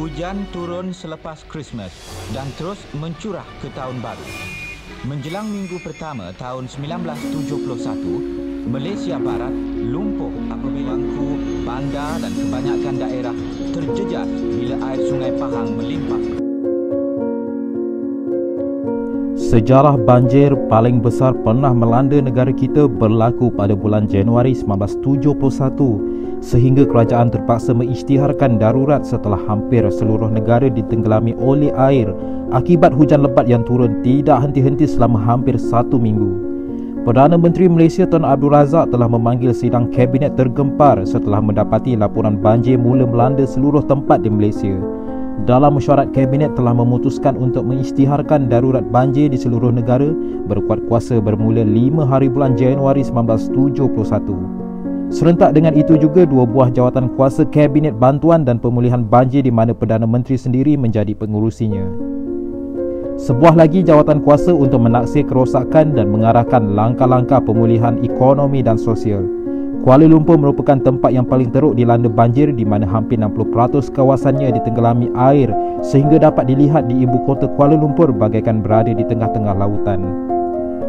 Hujan turun selepas Christmas dan terus mencurah ke tahun baru. Menjelang minggu pertama tahun 1971, Malaysia Barat lumpuh apabila bangku, bandar dan kebanyakan daerah terjejas bila air Sungai Pahang melimpah. Sejarah banjir paling besar pernah melanda negara kita berlaku pada bulan Januari 1971 sehingga kerajaan terpaksa mengisytiharkan darurat setelah hampir seluruh negara ditenggelami oleh air akibat hujan lebat yang turun tidak henti-henti selama hampir 1 minggu. Perdana Menteri Malaysia Tun Abdul Razak telah memanggil sidang kabinet tergempar setelah mendapati laporan banjir mula melanda seluruh tempat di Malaysia. Dalam mesyuarat kabinet telah memutuskan untuk mengisytiharkan darurat banjir di seluruh negara berkuat kuasa bermula 5 hari bulan Januari 1971. Serentak dengan itu juga 2 buah jawatan kuasa Kabinet Bantuan dan Pemulihan Banjir di mana Perdana Menteri sendiri menjadi pengurusinya. Sebuah lagi jawatan kuasa untuk menaksir kerosakan dan mengarahkan langkah-langkah pemulihan ekonomi dan sosial. Kuala Lumpur merupakan tempat yang paling teruk dilanda banjir di mana hampir 60% kawasannya ditenggelami air sehingga dapat dilihat di ibu kota Kuala Lumpur bagaikan berada di tengah-tengah lautan.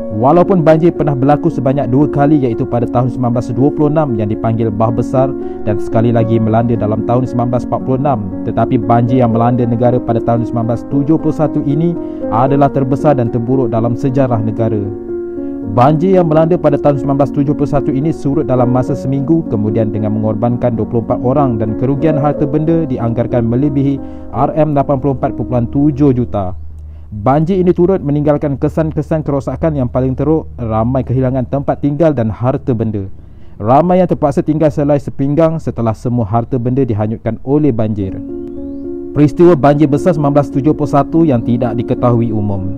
Walaupun banjir pernah berlaku sebanyak 2 kali iaitu pada tahun 1926 yang dipanggil Bah Besar dan sekali lagi melanda dalam tahun 1946, tetapi banjir yang melanda negara pada tahun 1971 ini adalah terbesar dan terburuk dalam sejarah negara. Banjir yang melanda pada tahun 1971 ini surut dalam masa seminggu kemudian dengan mengorbankan 24 orang dan kerugian harta benda dianggarkan melebihi RM84.7 juta. Banjir ini turut meninggalkan kesan-kesan kerosakan yang paling teruk, ramai kehilangan tempat tinggal dan harta benda. Ramai yang terpaksa tinggal selai sepinggang setelah semua harta benda dihanyutkan oleh banjir. Peristiwa banjir besar 1971 yang tidak diketahui umum.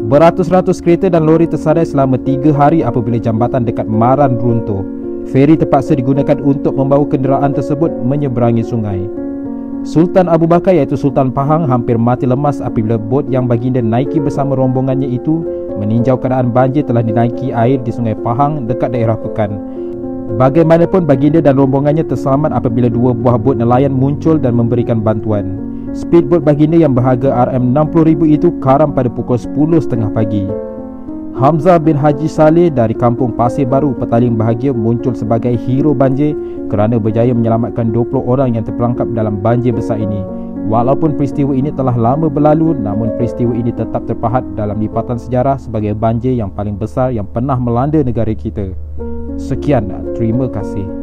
Beratus-ratus kereta dan lori tersadai selama 3 hari apabila jambatan dekat Maran runtuh. Feri terpaksa digunakan untuk membawa kenderaan tersebut menyeberangi sungai. Sultan Abu Bakar iaitu Sultan Pahang hampir mati lemas apabila bot yang baginda naiki bersama rombongannya itu meninjau keadaan banjir telah dinaiki air di Sungai Pahang dekat daerah Pekan. Bagaimanapun baginda dan rombongannya terselamat apabila 2 buah bot nelayan muncul dan memberikan bantuan. Speedboat baginda yang berharga RM60,000 itu karam pada pukul 10.30 pagi. Hamzah bin Haji Saleh dari kampung Pasir Baru, Petaling Bahagia muncul sebagai hero banjir kerana berjaya menyelamatkan 20 orang yang terperangkap dalam banjir besar ini. Walaupun peristiwa ini telah lama berlalu, namun peristiwa ini tetap terpahat dalam lipatan sejarah sebagai banjir yang paling besar yang pernah melanda negara kita. Sekian, terima kasih.